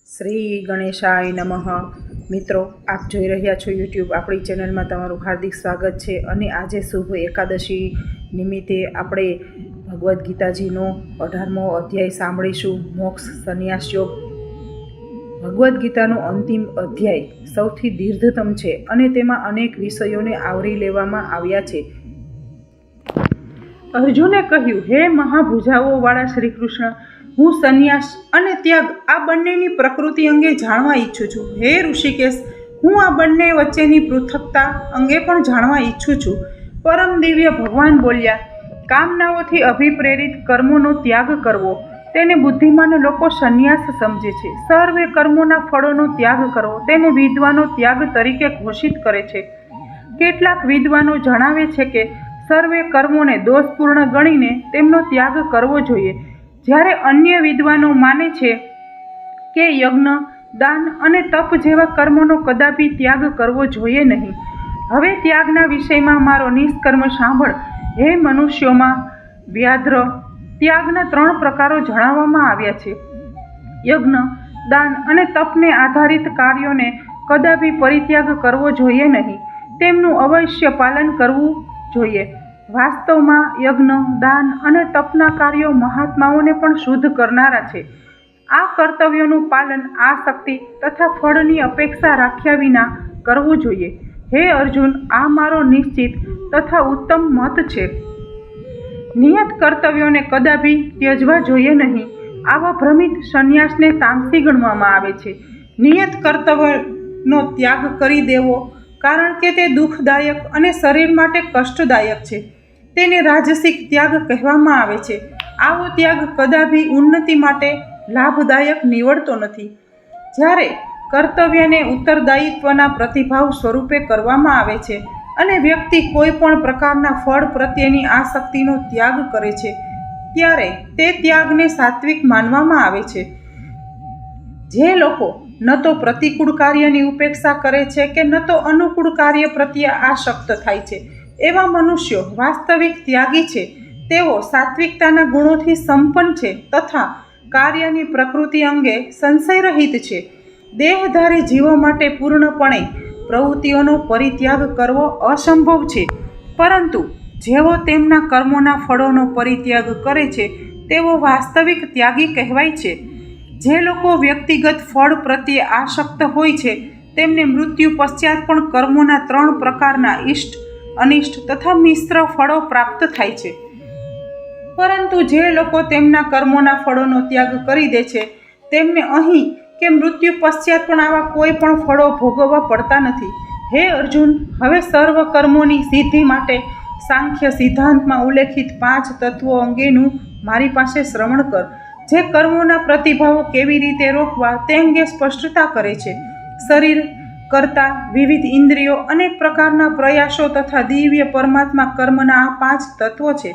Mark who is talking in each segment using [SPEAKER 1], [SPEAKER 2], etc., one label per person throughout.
[SPEAKER 1] શ્રી ગણેશાય નમઃ. મિત્રો, આપ જોઈ રહ્યા છો યુટ્યુબ આપણી ચેનલમાં તમારું હાર્દિક સ્વાગત છે. અને આજે શુભ એકાદશી નિમિત્તે આપણે ભગવદ્ ગીતાજીનો 18મો અધ્યાય સાંભળીશું, મોક્ષ સંન્યાસ યોગ. ભગવદ્ ગીતાનો અંતિમ અધ્યાય સૌથી દીર્ઘતમ છે અને તેમાં અનેક વિષયોને આવરી લેવામાં આવ્યા છે. અર્જુને કહ્યું, હે મહાભુજાઓવાળા શ્રી કૃષ્ણ, હું સંન્યાસ અને ત્યાગ આ બંનેની પ્રકૃતિ અંગે જાણવા ઈચ્છું છું. હે ઋષિકેશ, હું આ બંને વચ્ચેની પૃથકતા અંગે પણ જાણવા ઈચ્છું છું. પરમ દિવ્ય ભગવાન બોલ્યા, કામનાઓથી અભિપ્રેરિત કર્મોનો ત્યાગ કરવો તેને બુદ્ધિમાન લોકો સંન્યાસ સમજે છે. સર્વે કર્મોના ફળોનો ત્યાગ કરવો તેને વિદ્વાનો ત્યાગ તરીકે ઘોષિત કરે છે. કેટલાક વિદ્વાનો જણાવે છે કે સર્વે કર્મોને દોષપૂર્ણ ગણીને તેમનો ત્યાગ કરવો જોઈએ, જ્યારે અન્ય વિદ્વાનો માને છે કે યજ્ઞ, દાન અને તપ જેવા કર્મોનો કદાપી ત્યાગ કરવો જોઈએ નહીં. હવે ત્યાગના વિષયમાં મારો નિષ્કર્મ સાંભળ. હે મનુષ્યોમાં વ્યાધ્ર, ત્યાગના 3 પ્રકારો જણાવવામાં આવ્યા છે. યજ્ઞ, દાન અને તપને આધારિત કાર્યોને કદાપી પરિત્યાગ કરવો જોઈએ નહીં, તેમનું અવશ્ય પાલન કરવું જોઈએ. વાસ્તવમાં યજ્ઞ, દાન અને તપના કાર્યો મહાત્માઓને પણ શુદ્ધ કરનારા છે. આ કર્તવ્યોનું પાલન આસક્તિ તથા ફળની અપેક્ષા રાખ્યા વિના કરવું જોઈએ. હે અર્જુન, આ મારો નિશ્ચિત તથા ઉત્તમ મત છે. નિયત કર્તવ્યોને કદાપી ત્યજવા જોઈએ નહીં. આવા ભ્રમિત સંન્યાસને તામસી ગણવામાં આવે છે. નિયત કર્તવ્યનો ત્યાગ કરી દેવો, કારણ કે તે દુઃખદાયક અને શરીર માટે કષ્ટદાયક છે, તેને રાજસિક ત્યાગ કહેવામાં આવે છે. આવો ત્યાગ કદાપી ઉન્નતિ માટે લાભદાયક નીવડતો નથી. જ્યારે કર્તવ્યને ઉત્તરદાયિત્વના પ્રતિભાવ સ્વરૂપે કરવામાં આવે છે અને વ્યક્તિ કોઈ પણ પ્રકારના ફળ પ્રત્યેની આસક્તિનો ત્યાગ કરે છે, ત્યારે તે ત્યાગને સાત્વિક માનવામાં આવે છે. જે લોકો ન તો પ્રતિકૂળ કાર્યની ઉપેક્ષા કરે છે કે ન તો અનુકૂળ કાર્ય પ્રત્યે આસક્ત થાય છે, એવા મનુષ્યો વાસ્તવિક ત્યાગી છે. તેઓ સાત્વિકતાના ગુણોથી સંપન્ન છે તથા કાર્યની પ્રકૃતિ અંગે સંશયરહિત છે. દેહધારી જીવો માટે પૂર્ણપણે પ્રવૃત્તિઓનો પરિત્યાગ કરવો અસંભવ છે, પરંતુ જેઓ તેમના કર્મોના ફળોનો પરિત્યાગ કરે છે તેઓ વાસ્તવિક ત્યાગી કહેવાય છે. જે લોકો વ્યક્તિગત ફળ પ્રત્યે આસક્ત હોય છે તેમને મૃત્યુ પશ્ચાત પણ કર્મોના 3 પ્રકારના ઇષ્ટ, અનિષ્ટ તથા મિશ્ર ફળો પ્રાપ્ત થાય છે. પરંતુ જે લોકો તેમના કર્મોના ફળોનો ત્યાગ કરી દે છે તેમને અહીં કે મૃત્યુ પશ્ચાત પણ આવા કોઈ પણ ફળો ભોગવવા પડતા નથી. હે અર્જુન, હવે સર્વ કર્મોની સિદ્ધિ માટે સાંખ્ય સિદ્ધાંતમાં ઉલ્લેખિત 5 તત્વો અંગેનું મારી પાસે શ્રવણ કર, જે કર્મોના પ્રતિભાવો કેવી રીતે રોકવા તે અંગે સ્પષ્ટતા કરે છે. શરીર, કર્તા, વિવિધ ઇન્દ્રિયો, અનેક પ્રકારના પ્રયાસો તથા દિવ્ય પરમાત્મા કર્મના આ 5 તત્વો છે.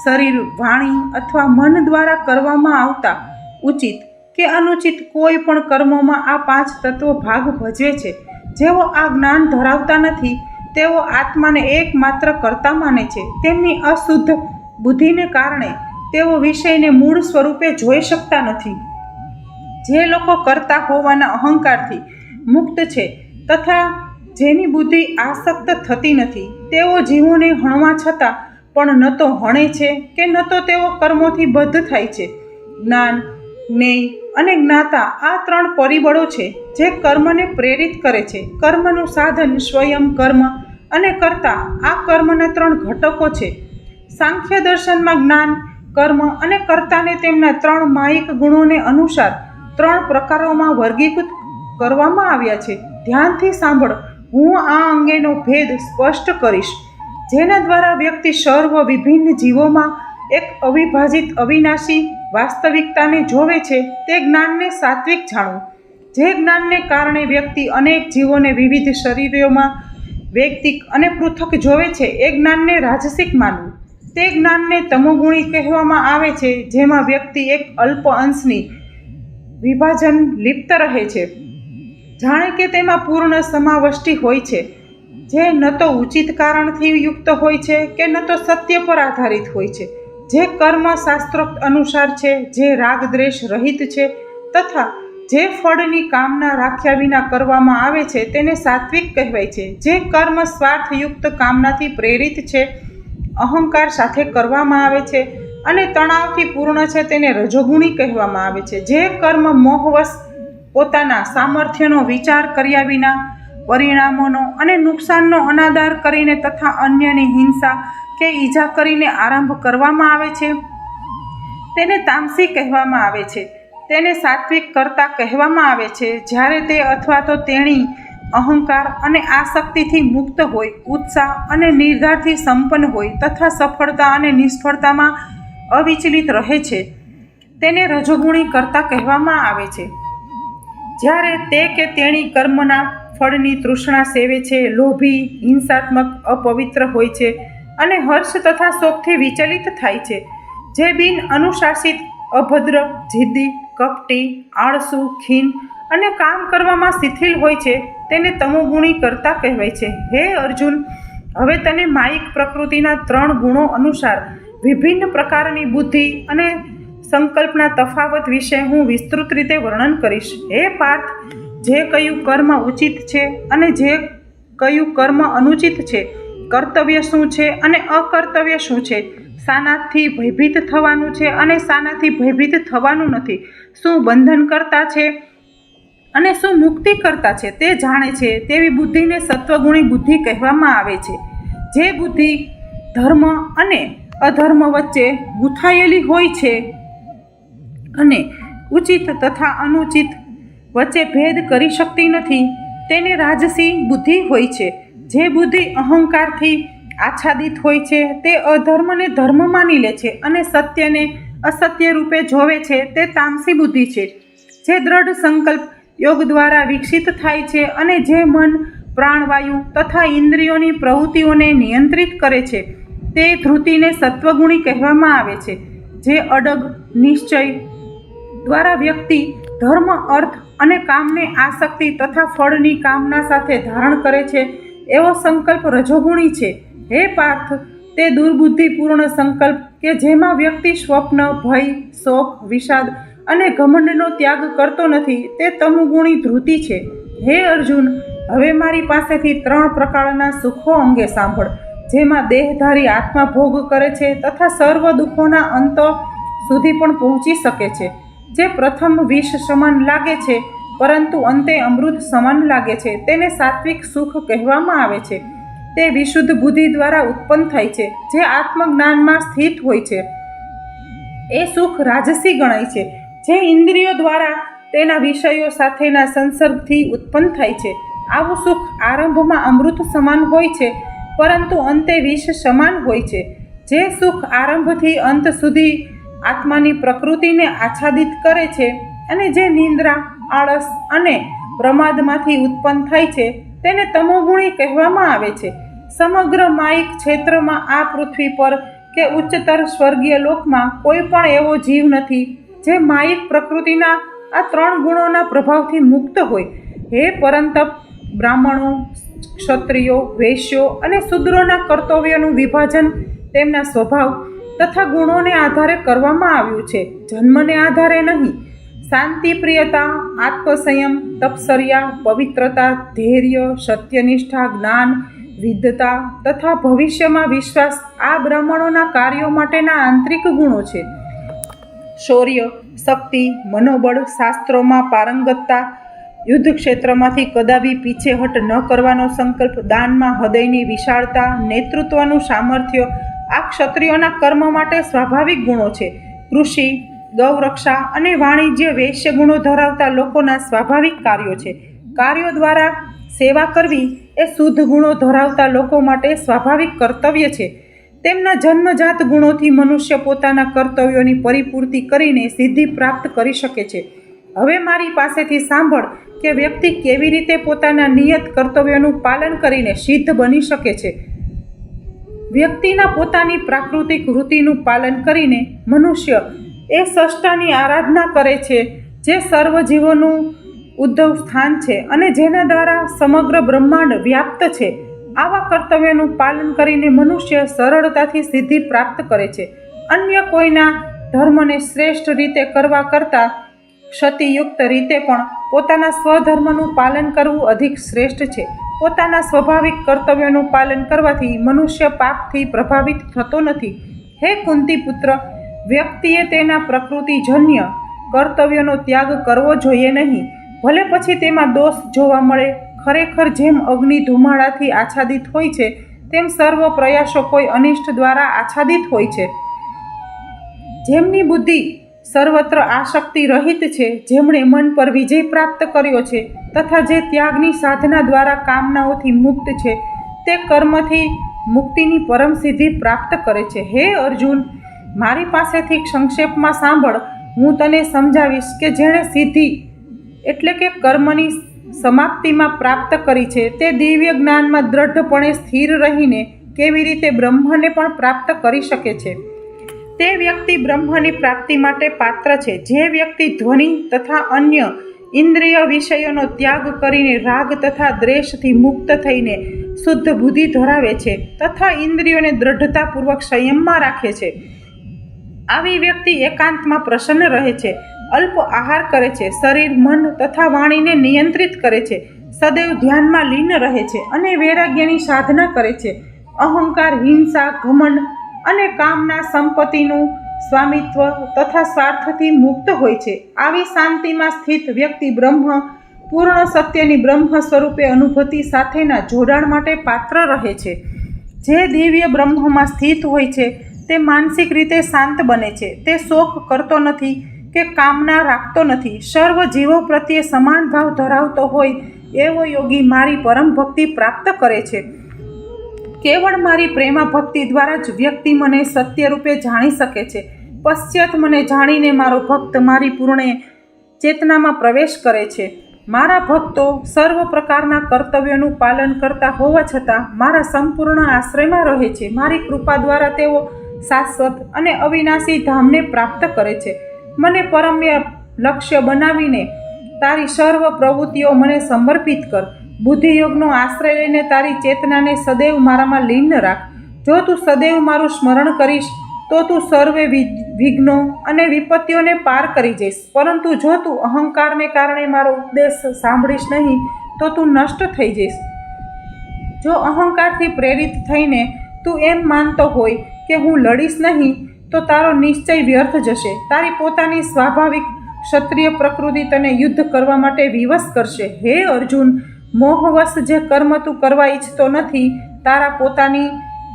[SPEAKER 1] શરીર, વાણી અથવા મન દ્વારા કરવામાં આવતા ઉચિત કે અનુચિત કોઈ પણ કર્મોમાં આ 5 તત્વો ભાગ ભજવે છે. જેઓ આ જ્ઞાન ધરાવતા નથી તેઓ આત્માને એકમાત્ર કર્તા માને છે. તેમની અશુદ્ધ બુદ્ધિને કારણે તેઓ વિષયને મૂળ સ્વરૂપે જોઈ શકતા નથી. જે લોકો કર્તા હોવાના અહંકારથી મુક્ત છે તથા જેની બુદ્ધિ આસક્ત થતી નથી, તેઓ જીવોને હણવા છતાં પણ ન તો હણે છે કે ન તો તેઓ કર્મોથી બદ્ધ થાય છે. જ્ઞાન, જ્ઞેય અને જ્ઞાતા આ 3 પરિબળો છે જે કર્મને પ્રેરિત કરે છે. કર્મનું સાધન સ્વયં કર્મ અને કર્તા આ કર્મના 3 ઘટકો છે. સાંખ્ય દર્શનમાં જ્ઞાન, કર્મ અને કર્તાને તેમના 3 માયિક ગુણોને અનુસાર 3 પ્રકારોમાં વર્ગીકૃત કરવામાં આવ્યા છે. ધ્યાનથી સાંભળ, હું આ અંગેનો ભેદ સ્પષ્ટ કરીશ, જેના દ્વારા વ્યક્તિ સર્વ વિભિન્ન જીવોમાં એક અવિભાજિત અવિનાશી વાસ્તવિકતાને જોવે છે. તે જ્ઞાનને સાત્વિક જાણવું. જે જ્ઞાનને કારણે વ્યક્તિ અનેક જીવોને વિવિધ શરીરોમાં વૈયક્તિક અને પૃથક જોવે છે, એ જ્ઞાનને રાજસિક માનવું. તે જ્ઞાનને તમોગુણી કહેવામાં આવે છે, જેમાં વ્યક્તિ એક અલ્પ અંશની વિભાજન લિપ્ત રહે છે, જાણે કે તેમાં પૂર્ણ સમાવષ્ટિ હોય છે, જે ન તો ઉચિત કારણથી યુક્ત હોય છે કે ન તો સત્ય પર આધારિત હોય છે, જે કર્મ શાસ્ત્રોક્ત અનુસાર છે, જે રાગ દ્વેષ રહિત છે તથા જે ફળની કામના રાખ્યા વિના કરવામાં આવે છે તેને સાત્વિક કહેવાય છે. જે કર્મ સ્વાર્થયુક્ત કામનાથી પ્રેરિત છે, અહંકાર સાથે કરવામાં આવે છે અને તણાવથી પૂર્ણ છે તેને રજોગુણી કહેવામાં આવે છે. જે કર્મ મોહવશ પોતાના સામર્થ્યનો વિચાર કર્યા વિના પરિણામોનો અને નુકસાનનો અનાદર કરીને તથા અન્યની હિંસા કે ઈજા કરીને આરંભ કરવામાં આવે છે તેને તામસી કહેવામાં આવે છે. તેને સાત્વિક કરતા કહેવામાં આવે છે જ્યારે તે અથવા તો તેણી અહંકાર અને આસક્તિથી મુક્ત હોય, ઉત્સાહ અને નિર્ધારથી સંપન્ન હોય તથા સફળતા અને નિષ્ફળતામાં અવિચલિત રહે છે. તેને રજોગુણી કરતા કહેવામાં આવે છે. જ્યારે તે કે તેણી કર્મના ફળની તૃષ્ણા સેવે છે, લોભી, હિંસાત્મક, અપવિત્ર હોય છે અને હર્ષ તથા શોકથી વિચલિત થાય છે. જે બિન અનુશાસિત, અભદ્ર, જિદ્દી, કપટી, આળસુ, ખીન અને કામ કરવામાં શિથિલ હોય છે તેને તમોગુણી કરતા કહેવાય છે. હે અર્જુન, હવે તને માયિક પ્રકૃતિના 3 ગુણો અનુસાર વિભિન્ન પ્રકારની બુદ્ધિ અને સંકલ્પના તફાવત વિશે હું વિસ્તૃત રીતે વર્ણન કરીશ. હે પાર્થ, જે કયું કર્મ ઉચિત છે અને જે કયું કર્મ અનુચિત છે, કર્તવ્ય શું છે અને અકર્તવ્ય શું છે, શાનાથી ભયભીત થવાનું છે અને શાનાથી ભયભીત થવાનું નથી, શું બંધન કરતા છે અને શું મુક્તિ કરતા છે તે જાણે છે તેવી બુદ્ધિને સત્વગુણી બુદ્ધિ કહેવામાં આવે છે. જે બુદ્ધિ ધર્મ અને અધર્મ વચ્ચે ગૂંથાયેલી હોય છે અને ઉચિત તથા અનુચિત વચ્ચે ભેદ કરી શકતી નથી તેને રાજસી બુદ્ધિ હોય છે. જે બુદ્ધિ અહંકારથી આચ્છાદિત હોય છે તે અધર્મને ધર્મ માની લે છે અને સત્યને અસત્ય રૂપે જોવે છે તે તામસી બુદ્ધિ છે. જે દ્રઢ સંકલ્પ યોગ દ્વારા વિકસિત થાય છે અને જે મન, પ્રાણવાયુ તથા ઇન્દ્રિયોની પ્રવૃત્તિઓને નિયંત્રિત કરે છે તે ધૃતિને સત્વગુણી કહેવામાં આવે છે. જે અડગ નિશ્ચય દ્વારા વ્યક્તિ ધર્મ, અર્થ અને કામને આસક્તિ તથા ફળની કામના સાથે ધારણ કરે છે એવો સંકલ્પ રજોગુણી છે. હે પાર્થ, તે દુર્બુદ્ધિપૂર્ણ સંકલ્પ કે જેમાં વ્યક્તિ સ્વપ્ન, ભય, શોક, વિષાદ અને ઘમંડનો ત્યાગ કરતો નથી તે તમોગુણી ધૃતિ છે. હે અર્જુન, હવે મારી પાસેથી 3 પ્રકારના સુખો અંગે સાંભળ, જેમાં દેહધારી આત્મા ભોગ કરે છે તથા સર્વ દુઃખોના અંત સુધી પણ પહોંચી શકે છે. જે પ્રથમ વિષ સમાન લાગે છે પરંતુ અંતે અમૃત સમાન લાગે છે તેને સાત્વિક સુખ કહેવામાં આવે છે. તે વિશુદ્ધ બુદ્ધિ દ્વારા ઉત્પન્ન થાય છે. જે આત્મજ્ઞાનમાં સ્થિત હોય છે એ સુખ રાજસી ગણાય છે. જે ઇન્દ્રિયો દ્વારા તેના વિષયો સાથેના સંસર્ગથી ઉત્પન્ન થાય છે આવું સુખ આરંભમાં અમૃત સમાન હોય છે પરંતુ અંતે વિષ સમાન હોય છે. જે સુખ આરંભથી અંત સુધી આત્માની પ્રકૃતિને આચ્છાદિત કરે છે અને જે નિંદ્રા, આળસ અને પ્રમાદમાંથી ઉત્પન્ન થાય છે તેને તમોગુણી કહેવામાં આવે છે. સમગ્ર માયિક ક્ષેત્રમાં આ પૃથ્વી પર કે ઉચ્ચતર સ્વર્ગીય લોકમાં કોઈ પણ એવો જીવ નથી જે માયિક પ્રકૃતિના આ 3 ગુણોના પ્રભાવથી મુક્ત હોય. હે પરંતપ, બ્રાહ્મણો, ક્ષત્રિયો, વૈશ્યો અને શૂદ્રોના કર્તવ્યનું વિભાજન તેમના સ્વભાવ તથા ગુણોને આધારે કરવામાં આવ્યું છે, જન્મને આધારે નહીં. શાંતિ, પ્રિયતા, આત્મસંયમ, તપશ્ચર્યા, પવિત્રતા, ધૈર્ય, સત્યનિષ્ઠા, જ્ઞાન, વિદ્વતા તથા ભવિષ્યમાં વિશ્વાસ આ બ્રાહ્મણોના કાર્યો માટેના આંતરિક ગુણો છે. શૌર્ય, શક્તિ, મનોબળ, શાસ્ત્રોમાં પારંગતતા, યુદ્ધ ક્ષેત્રમાંથી કદાપી પીછેહટ ન કરવાનો સંકલ્પ, દાનમાં હૃદયની વિશાળતા, નેતૃત્વનું સામર્થ્ય આ ક્ષત્રિયોના કર્મ માટે સ્વાભાવિક ગુણો છે. કૃષિ, ગૌરક્ષા અને વાણિજ્ય વૈશ્ય ગુણો ધરાવતા લોકોના સ્વાભાવિક કાર્યો છે. કાર્યો દ્વારા સેવા કરવી એ શુદ્ધ ગુણો ધરાવતા લોકો માટે સ્વાભાવિક કર્તવ્ય છે. તેમના જન્મજાત ગુણોથી મનુષ્ય પોતાના કર્તવ્યોની પરિપૂર્તિ કરીને સિદ્ધિ પ્રાપ્ત કરી શકે છે. હવે મારી પાસેથી સાંભળ કે વ્યક્તિ કેવી રીતે પોતાના નિયત કર્તવ્યોનું પાલન કરીને સિદ્ધ બની શકે છે. વ્યક્તિના પોતાની પ્રાકૃતિક વૃત્તિનું પાલન કરીને મનુષ્ય એ સષ્ટાની આરાધના કરે છે જે સર્વ જીવોનું ઉદ્ભવ સ્થાન છે અને જેના દ્વારા સમગ્ર બ્રહ્માંડ વ્યાપ્ત છે. આવા કર્તવ્યનું પાલન કરીને મનુષ્ય સરળતાથી સિદ્ધિ પ્રાપ્ત કરે છે. અન્ય કોઈના ધર્મને શ્રેષ્ઠ રીતે કરવા કરતાં ક્ષતિયુક્ત રીતે પણ પોતાના સ્વધર્મનું પાલન કરવું અધિક શ્રેષ્ઠ છે. પોતાના સ્વાભાવિક કર્તવ્યોનું પાલન કરવાથી મનુષ્ય પાપથી પ્રભાવિત થતો નથી. હે કુંતી પુત્ર, વ્યક્તિએ તેના પ્રકૃતિજન્ય કર્તવ્યોનો ત્યાગ કરવો જોઈએ નહીં, ભલે પછી તેમાં દોષ જોવા મળે. ખરેખર જેમ અગ્નિ ધુમાડાથી આચ્છાદિત હોય છે, તેમ સર્વ પ્રયાસો કોઈ અનિષ્ટ દ્વારા આચ્છાદિત હોય છે. જેમની બુદ્ધિ સર્વત્ર આસક્તિ રહિત છે, જેમણે મન પર વિજય પ્રાપ્ત કર્યો છે તથા જે ત્યાગની સાધના દ્વારા કામનાઓથી મુક્ત છે, તે કર્મથી મુક્તિની પરમ સિદ્ધિ પ્રાપ્ત કરે છે. હે અર્જુન, મારી પાસેથી સંક્ષેપમાં સાંભળ. હું તને સમજાવીશ કે જેણે સિદ્ધિ એટલે કે કર્મની સમાપ્તિમાં પ્રાપ્ત કરી છે, તે દિવ્ય જ્ઞાનમાં દ્રઢપણે સ્થિર રહીને કેવી રીતે બ્રહ્મને પણ પ્રાપ્ત કરી શકે છે. તે વ્યક્તિ બ્રહ્મની પ્રાપ્તિ માટે પાત્ર છે. જે વ્યક્તિ ધ્વનિ તથા અન્ય ઇન્દ્રિય વિષયોનો ત્યાગ કરીને રાગ તથા દ્વેષથી મુક્ત થઈને શુદ્ધ બુદ્ધિ ધરાવે છે તથા ઇન્દ્રિયોને દ્રઢતાપૂર્વક સંયમમાં રાખે છે, આવી વ્યક્તિ એકાંતમાં પ્રસન્ન રહે છે, અલ્પ આહાર કરે છે, શરીર, મન તથા વાણીને નિયંત્રિત કરે છે, સદૈવ ધ્યાનમાં લીન રહે છે અને વૈરાગ્યની સાધના કરે છે. અહંકાર, હિંસા, ઘમંડ અને કામના સંપત્તિનું સ્વામિત્વ તથા સ્વાર્થથી મુક્ત હોય છે. આવી શાંતિમાં સ્થિત વ્યક્તિ બ્રહ્મ, પૂર્ણ સત્યની બ્રહ્મ સ્વરૂપે અનુભૂતિ સાથેના જોડાણ માટે પાત્ર રહે છે. જે દિવ્ય બ્રહ્મમાં સ્થિત હોય છે તે માનસિક રીતે શાંત બને છે. તે શોક કરતો નથી કે કામના રાખતો નથી. સર્વ જીવો પ્રત્યે સમાન ભાવ ધરાવતો હોય એવો યોગી મારી પરમ ભક્તિ પ્રાપ્ત કરે છે. કેવળ મારી પ્રેમા ભક્તિ દ્વારા જ વ્યક્તિ મને સત્ય રૂપે જાણી શકે છે. પશ્ચાત મને જાણીને મારો ભક્ત મારી પૂર્ણ ચેતનામાં પ્રવેશ કરે છે. મારા ભક્તો સર્વ પ્રકારના કર્તવ્યોનું પાલન કરતા હોવા છતાં મારા સંપૂર્ણ આશ્રયમાં રહે છે. મારી કૃપા દ્વારા તેઓ શાશ્વત અને અવિનાશી ધામને પ્રાપ્ત કરે છે. મને પરમ્ય લક્ષ્ય બનાવીને તારી સર્વ પ્રવૃત્તિઓ મને સમર્પિત કર. બુદ્ધિયોગનો આશ્રય લઈને તારી ચેતનાને સદૈવ મારામાં લીન રાખ. જો તું સદૈવ મારું સ્મરણ કરીશ તો તું સર્વે વિઘ્નો અને વિપત્તિઓને પાર કરી જઈશ. પરંતુ જો તું અહંકારને કારણે મારો ઉપદેશ સાંભળીશ નહીં તો તું નષ્ટ થઈ જઈશ. જો અહંકારથી પ્રેરિત થઈને તું એમ માનતો હોય કે હું લડીશ નહીં તો તારો નિશ્ચય વ્યર્થ જશે. તારી પોતાની સ્વાભાવિક ક્ષત્રિય પ્રકૃતિ તને યુદ્ધ કરવા માટે વિવશ કરશે. હે અર્જુન, મોહવશ જે કર્મ તું કરવા ઈચ્છતો નથી, તારા પોતાની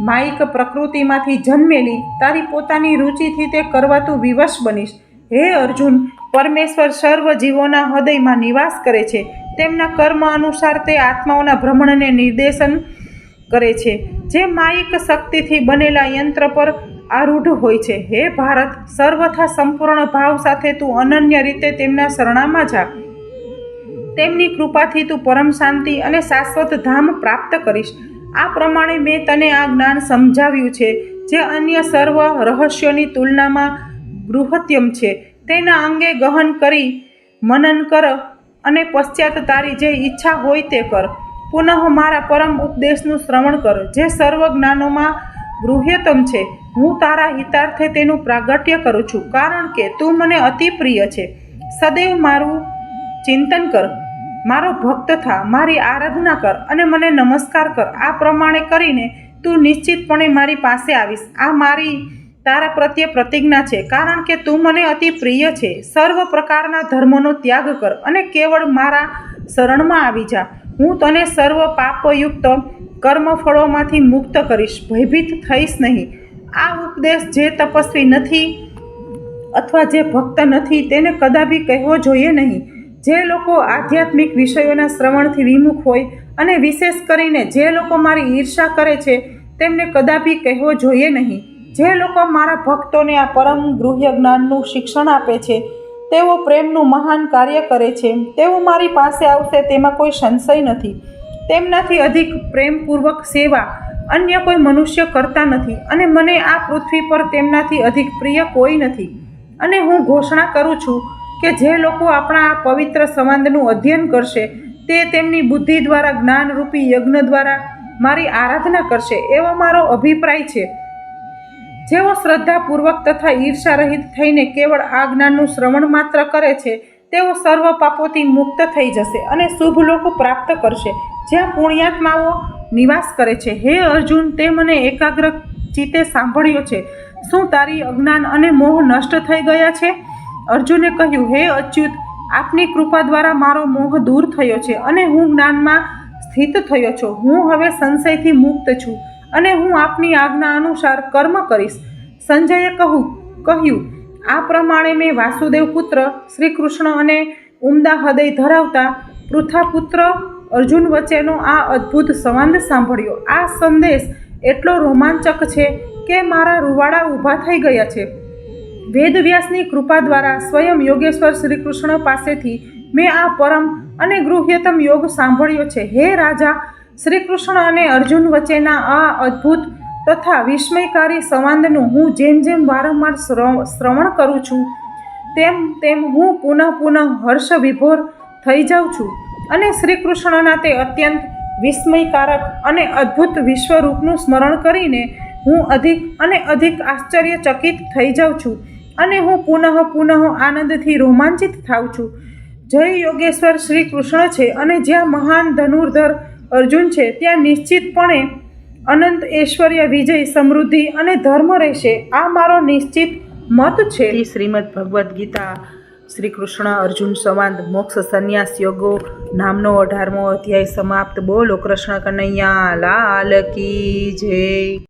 [SPEAKER 1] માયિક પ્રકૃતિમાંથી જન્મેલી તારી પોતાની રુચિથી તે કરવા તું વિવશ બનીશ. હે અર્જુન, પરમેશ્વર સર્વ જીવોના હૃદયમાં નિવાસ કરે છે. તેમના કર્મ અનુસાર તે આત્માઓના ભ્રમણને નિર્દેશન કરે છે, જે માયિક શક્તિથી બનેલા યંત્ર પર આરૂઢ હોય છે. હે ભારત, સર્વથા સંપૂર્ણ ભાવ સાથે તું અનન્ય રીતે તેમના શરણામાં જા. તેમની કૃપાથી તું પરમ શાંતિ અને શાશ્વત ધામ પ્રાપ્ત કરીશ. આ પ્રમાણે મેં તને આ જ્ઞાન સમજાવ્યું છે, જે અન્ય સર્વ રહસ્યોની તુલનામાં બૃહત્તમ છે. તેના અંગે ગહન કરી મનન કર અને પશ્ચાત તારી જે ઈચ્છા હોય તે કર. પુનઃ મારા પરમ ઉપદેશનું શ્રવણ કર, જે સર્વ જ્ઞાનોમાં ગૃહ્યતમ છે. હું તારા હિતાર્થે તેનું પ્રાગટ્ય કરું છું, કારણ કે તું મને અતિ પ્રિય છે. સદૈવ મારું ચિંતન કર, મારો ભક્ત થા, મારી આરાધના કર અને મને નમસ્કાર કર. આ પ્રમાણે કરીને તું નિશ્ચિતપણે મારી પાસે આવીશ. આ મારી તારા પ્રત્યે પ્રતિજ્ઞા છે, કારણ કે તું મને અતિ પ્રિય છે. સર્વ પ્રકારના ધર્મોનો ત્યાગ કર અને કેવળ મારા શરણમાં આવી જા. હું તને સર્વ પાપયુક્ત કર્મફળોમાંથી મુક્ત કરીશ, ભયભીત થઈશ નહીં. આ ઉપદેશ જે તપસ્વી નથી અથવા જે ભક્ત નથી તેને કદાપી કહેવો જોઈએ નહીં. જે લોકો આધ્યાત્મિક વિષયોના શ્રવણથી વિમુખ હોય અને વિશેષ કરીને જે લોકો મારી ઈર્ષા કરે છે તેમને કદાપી કહેવો જોઈએ નહીં. જે લોકો મારા ભક્તોને આ પરમ ગૃહ્ય જ્ઞાનનું શિક્ષણ આપે છે તેઓ પ્રેમનું મહાન કાર્ય કરે છે. તેઓ મારી પાસે આવશે તેમાં કોઈ સંશય નથી. તેમનાથી અધિક પ્રેમપૂર્વક સેવા અન્ય કોઈ મનુષ્ય કરતા નથી અને મને આ પૃથ્વી પર તેમનાથી અધિક પ્રિય કોઈ નથી. અને હું ઘોષણા કરું છું કે જે લોકો આપણા આ પવિત્ર સંવાદનું અધ્યયન કરશે તે તેમની બુદ્ધિ દ્વારા જ્ઞાનરૂપી યજ્ઞ દ્વારા મારી આરાધના કરશે, એવો મારો અભિપ્રાય છે. જેઓ શ્રદ્ધાપૂર્વક તથા ઈર્ષા રહિત થઈને કેવળ આ જ્ઞાનનું શ્રવણ માત્ર કરે છે તેઓ સર્વ પાપોથી મુક્ત થઈ જશે અને શુભ લોક પ્રાપ્ત કરશે, જ્યાં પુણ્યાત્માઓ નિવાસ કરે છે. હે અર્જુન, તે મને એકાગ્ર ચિત્તે સાંભળ્યો છે. શું તારી અજ્ઞાન અને મોહ નષ્ટ થઈ ગયા છે? અર્જુને કહ્યું, હે અચ્યુત, આપની કૃપા દ્વારા મારો મોહ દૂર થયો છે અને હું જ્ઞાનમાં સ્થિત થયો છું. હું હવે સંશયથી મુક્ત છું અને હું આપની આજ્ઞા અનુસાર કર્મ કરીશ. સંજયે કહ્યું, આ પ્રમાણે મેં વાસુદેવ પુત્ર શ્રી કૃષ્ણ અને ઉમદા હૃદય ધરાવતા પૃથાપુત્ર અર્જુન વચ્ચેનો આ અદ્ભુત સંવાદ સાંભળ્યો. આ સંદેશ એટલો રોમાંચક છે કે મારા રૂવાડા ઊભા થઈ ગયા છે. વેદવ્યાસની કૃપા દ્વારા સ્વયં યોગેશ્વર શ્રી કૃષ્ણ પાસેથી મેં આ પરમ અને ગૃહ્યતમ યોગ સાંભળ્યો છે. હે રાજા, શ્રી કૃષ્ણ અને અર્જુન વચ્ચેના આ અદ્ભુત તથા વિસ્મયકારી સંવાદનું હું જેમ જેમ વારંવાર શ્રવણ કરું છું તેમ તેમ હું પુનઃ હર્ષ વિભોર થઈ જાઉં છું અને શ્રી કૃષ્ણના તે અત્યંત વિસ્મયકારક અને અદ્ભુત વિશ્વરૂપનું સ્મરણ કરીને હું અધિક અને અધિક આશ્ચર્યચકિત થઈ જાઉં છું અને હું પુનઃ આનંદથી રોમાંચિત થાઉં છું. જય યોગેશ્વર શ્રી કૃષ્ણ છે અને જ્યાં મહાન ધનુર્ધર અર્જુન છે ત્યાં નિશ્ચિતપણે અનંત ઐશ્વર્ય, વિજય, સમૃદ્ધિ અને ધર્મ રહેશે. આ મારો નિશ્ચિત મત છે. શ્રીમદ ભગવદ્ ગીતા શ્રી કૃષ્ણ અર્જુન સંવાદ મોક્ષ સંન્યાસ યોગો નામનો 18મો અધ્યાય સમાપ્ત. બોલો કૃષ્ણ કનૈયા લાલ કી જય.